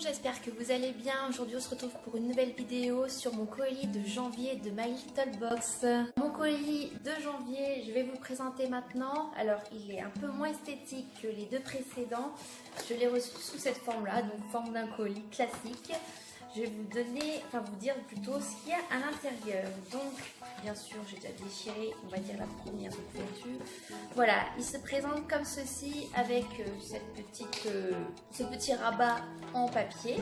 j'espère que vous allez bien. Aujourd'hui on se retrouve pour une nouvelle vidéo sur mon colis de janvier de My Little Box. Mon colis de janvier, je vais vous présenter maintenant. Alors il est un peu moins esthétique que les deux précédents. Je l'ai reçu sous cette forme là, donc forme d'un colis classique. Je vais vous dire plutôt ce qu'il y a à l'intérieur. Donc, bien sûr, j'ai déjà déchiré, on va dire la première couverture. Voilà, il se présente comme ceci avec ce petit rabat en papier.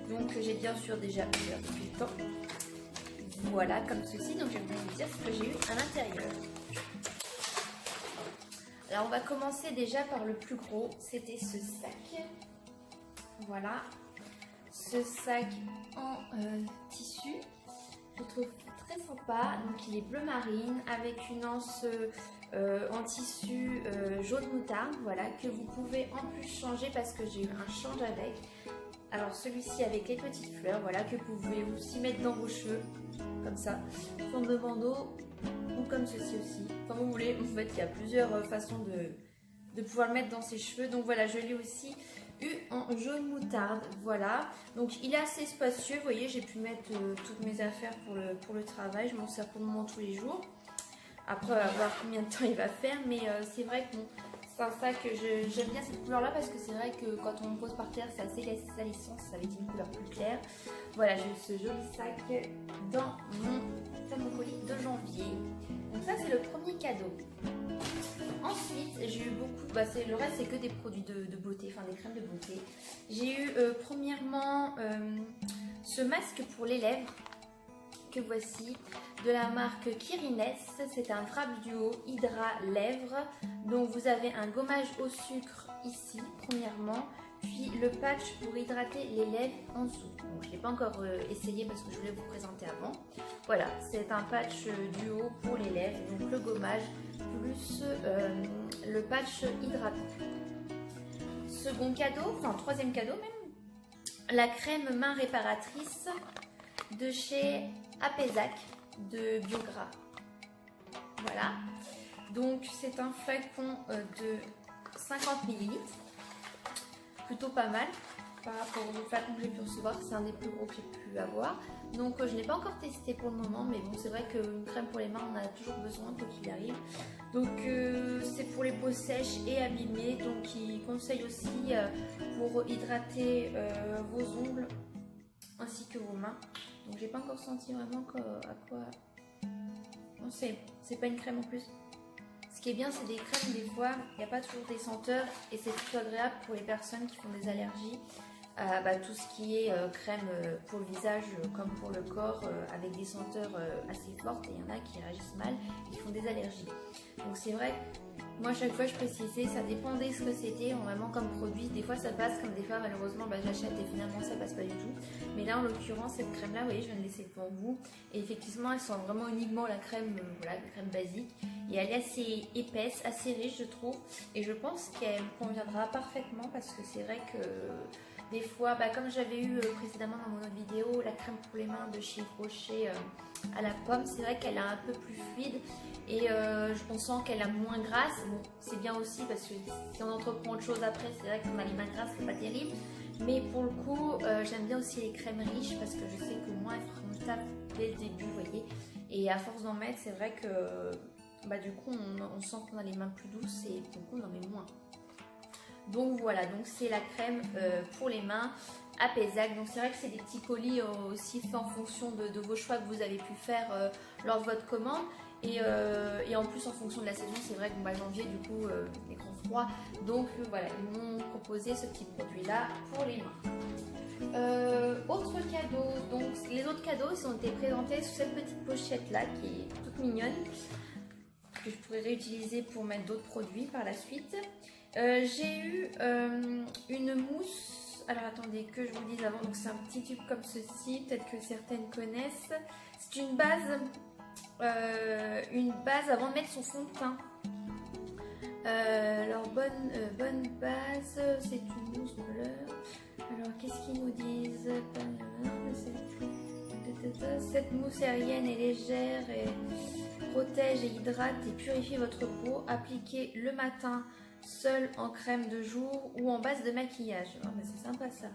Donc, j'ai bien sûr déjà ouvert depuis le temps. Voilà, comme ceci. Donc, je vais vous dire ce que j'ai eu à l'intérieur. Alors, on va commencer déjà par le plus gros. C'était ce sac. Voilà. Ce sac en tissu, je trouve très sympa. Donc il est bleu marine avec une anse en tissu jaune moutarde, voilà, que vous pouvez en plus changer parce que j'ai eu un change avec. Alors celui-ci avec les petites fleurs, voilà, que vous pouvez aussi mettre dans vos cheveux, comme ça, forme de bandeau, ou comme ceci aussi. Enfin vous voulez, en fait il y a plusieurs façons de pouvoir le mettre dans ses cheveux. Donc voilà, je l'ai aussi eu en jaune moutarde, voilà. Donc il est assez spacieux, vous voyez, j'ai pu mettre toutes mes affaires pour le travail. Je m'en sers pour le moment tous les jours. Après, on va voir combien de temps il va faire, mais c'est vrai que bon, c'est un sac que j'aime bien cette couleur là parce que c'est vrai que quand on le pose par terre, c'est assez salissant, ça avec une couleur plus claire. Voilà, j'ai eu ce joli sac dans mon colis de janvier. Donc ça, c'est le premier cadeau. Ensuite, j'ai eu beaucoup, le reste c'est que des produits de beauté, enfin des crèmes de beauté. J'ai eu premièrement ce masque pour les lèvres, que voici, de la marque Kirines. C'est un Wrap Duo Hydra Lèvres. Donc vous avez un gommage au sucre ici, premièrement, puis le patch pour hydrater les lèvres en dessous. Donc je ne l'ai pas encore essayé parce que je voulais vous présenter avant. Voilà, c'est un patch duo pour les lèvres, donc le gommage plus le patch hydratant. Second cadeau, enfin troisième cadeau même, la crème main réparatrice de chez Apesac de Biogras. Voilà, donc c'est un flacon de 50 ml, plutôt pas mal par rapport au flacon que j'ai pu recevoir, c'est un des plus gros que j'ai pu avoir. Donc je ne l'ai pas encore testé pour le moment, mais bon, c'est vrai qu'une crème pour les mains, on en a toujours besoin quoi qu'il arrive. Donc c'est pour les peaux sèches et abîmées, donc il conseille aussi pour hydrater vos ongles ainsi que vos mains. Donc j'ai pas encore senti vraiment à quoi... Non, c'est pas une crème en plus. Ce qui est bien, c'est des crèmes, des fois, il n'y a pas toujours des senteurs et c'est plutôt agréable pour les personnes qui font des allergies. Tout ce qui est crème pour le visage comme pour le corps avec des senteurs assez fortes, et il y en a qui réagissent mal et qui font des allergies. Donc c'est vrai, moi chaque fois je précisais, ça dépendait ce que c'était vraiment comme produit. Des fois ça passe, comme des fois malheureusement j'achète et finalement ça passe pas du tout. Mais là en l'occurrence cette crème là, vous voyez, je viens de laisser devant vous, et effectivement elle sent vraiment uniquement la crème, voilà, la crème basique, et elle est assez épaisse, assez riche je trouve, et je pense qu'elle me conviendra parfaitement parce que c'est vrai que des fois, comme j'avais eu précédemment dans mon autre vidéo, la crème pour les mains de chez Rocher à la pomme, c'est vrai qu'elle est un peu plus fluide et on sent qu'elle a moins grasse. Bon, c'est bien aussi parce que si on entreprend autre chose après, c'est vrai qu'on a les mains grasses, c'est pas terrible. Mais pour le coup, j'aime bien aussi les crèmes riches parce que je sais que moi, elles feront le taf dès le début, vous voyez. Et à force d'en mettre, c'est vrai que du coup, on sent qu'on a les mains plus douces et du coup, on en met moins. Donc voilà, donc c'est la crème pour les mains Apesac. Donc c'est vrai que c'est des petits colis aussi faits en fonction de vos choix que vous avez pu faire lors de votre commande. Et en plus en fonction de la saison, c'est vrai que janvier du coup les grands froids. Donc voilà, ils m'ont proposé ce petit produit là pour les mains. Autre cadeau, donc les autres cadeaux ils ont été présentés sous cette petite pochette là qui est toute mignonne, que je pourrais réutiliser pour mettre d'autres produits par la suite. J'ai eu une mousse, alors attendez que je vous dise avant, donc c'est un petit tube comme ceci, peut-être que certaines connaissent. C'est une base avant de mettre son fond de teint. Alors bonne base, c'est une mousse bleu. Alors qu'est-ce qu'ils nous disent? Cette mousse aérienne est légère et protège et hydrate et purifie votre peau. Appliquez le matin seul en crème de jour ou en base de maquillage. Oh, mais c'est sympa ça.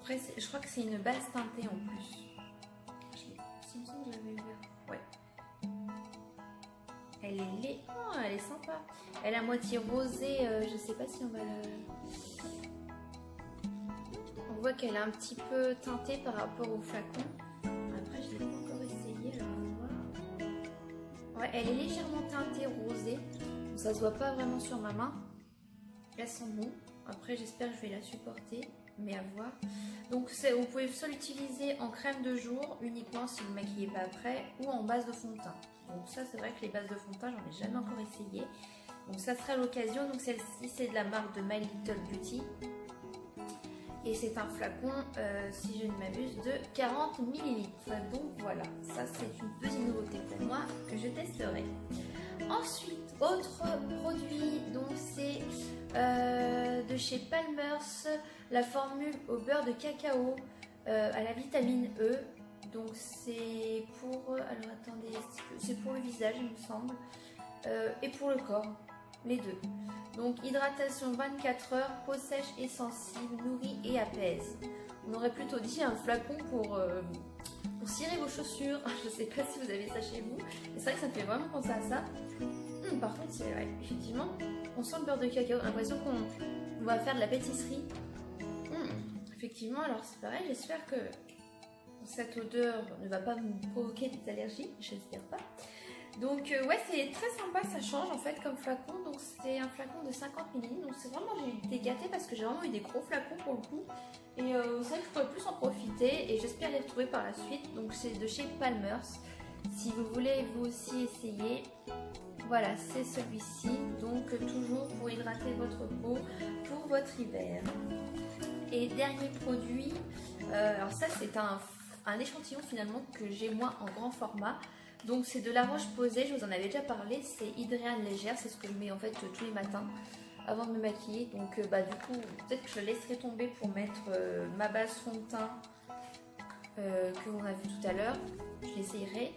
Après, je crois que c'est une base teintée en plus. Il me semble que j'avais ouvert. Ouais. Elle est sympa. Elle est à moitié rosée. Je sais pas si on va On voit qu'elle est un petit peu teintée par rapport au flacon. Après, je l'ai pas encore essayé. Alors, on va voir. Ouais, elle est légèrement teintée rosée. Donc, ça se voit pas vraiment sur ma main. Elle sent bon. Après, j'espère que je vais la supporter. Mais à voir. Donc vous pouvez soit l'utiliser en crème de jour uniquement si vous ne maquillez pas après, ou en base de fond de teint. Donc ça, c'est vrai que les bases de fond de teint, j'en ai jamais encore essayé. Donc ça sera l'occasion. Donc celle-ci, c'est de la marque de My Little Beauty. Et c'est un flacon, si je ne m'abuse, de 40 ml. Donc voilà, ça c'est une petite nouveauté pour moi que je testerai. Ensuite, autre produit, donc c'est de chez Palmer's, la formule au beurre de cacao à la vitamine E. Donc c'est pour, alors attendez, c'est pour le visage il me semble, et pour le corps, les deux. Donc hydratation 24 heures, peau sèche et sensible, nourrit et apaise. On aurait plutôt dit un flacon pour cirer vos chaussures. Je sais pas si vous avez ça chez vous. C'est vrai que ça me fait vraiment penser à ça. Par contre, c'est vrai, effectivement, on sent le beurre de cacao. L'impression qu'on va faire de la pâtisserie. Effectivement, alors c'est pareil, j'espère que cette odeur ne va pas me provoquer des allergies. J'espère pas. Donc ouais, c'est très sympa, ça change en fait comme flacon. Donc c'est un flacon de 50 ml. Donc c'est vraiment, j'ai été gâtée parce que j'ai vraiment eu des gros flacons pour le coup. Et c'est vrai que je pourrais plus en profiter et j'espère les retrouver par la suite. Donc c'est de chez Palmer's. Si vous voulez vous aussi essayer, voilà, c'est celui-ci. Donc toujours pour hydrater votre peau pour votre hiver. Et dernier produit, alors ça c'est un échantillon finalement que j'ai moi en grand format. Donc c'est de la Roche-Posay, je vous en avais déjà parlé, c'est Hydréane légère, c'est ce que je mets en fait tous les matins avant de me maquiller. Donc du coup, peut-être que je laisserai tomber pour mettre ma base fond de teint que l'on a vu tout à l'heure. Je l'essayerai.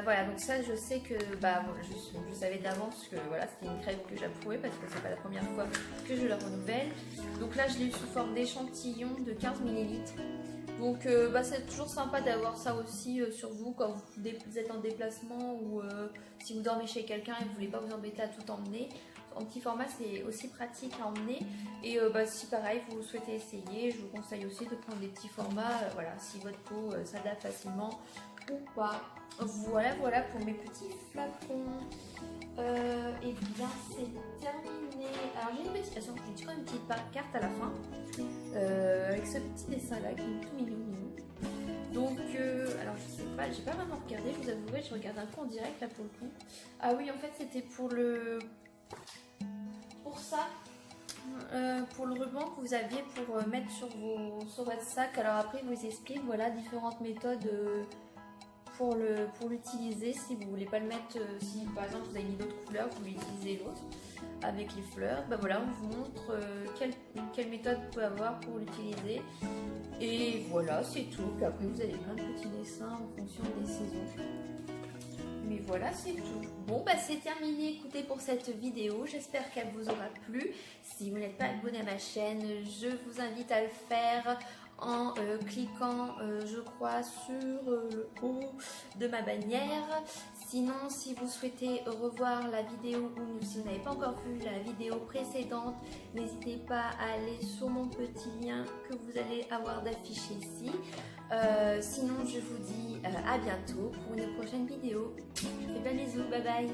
Voilà, donc ça je sais que je savais d'avance que voilà, c'était une crème que j'approuvais parce que c'est pas la première fois que je la renouvelle. Donc là je l'ai eu sous forme d'échantillon de 15 ml. Donc c'est toujours sympa d'avoir ça aussi sur vous quand vous êtes en déplacement ou si vous dormez chez quelqu'un et que vous ne voulez pas vous embêter à tout emmener. En petit format, c'est aussi pratique à emmener. Et si pareil, vous souhaitez essayer, je vous conseille aussi de prendre des petits formats, voilà, si votre peau s'adapte facilement ou pas. Voilà pour mes petits flacons. Et bien c'est terminé. Alors j'ai quand même une petite carte à la fin avec ce petit dessin là qui est tout mignon. Donc alors je sais pas, j'ai pas vraiment regardé, je vous avouerai, je regarde un peu en direct là pour le coup. Ah oui, en fait c'était pour ça. Pour le ruban que vous aviez pour mettre sur votre sac. Alors après je vous explique, voilà, différentes méthodes pour l'utiliser. Si vous voulez pas le mettre, si par exemple vous avez mis d'autres couleurs, vous voulez utiliser l'autre avec les fleurs, voilà, on vous montre quelle méthode vous pouvez avoir pour l'utiliser. Et voilà, c'est tout. Puis après vous avez plein de petits dessins en fonction des saisons. Mais voilà, c'est tout. Bon, c'est terminé, écoutez, pour cette vidéo. J'espère qu'elle vous aura plu. Si vous n'êtes pas abonné à ma chaîne, je vous invite à le faire en cliquant, je crois, sur le haut de ma bannière. Sinon, si vous souhaitez revoir la vidéo ou si vous n'avez pas encore vu la vidéo précédente, n'hésitez pas à aller sur mon petit lien que vous allez avoir d'affiché ici. Sinon, je vous dis à bientôt pour une prochaine vidéo. Je vous fais plein de bisous, bye bye.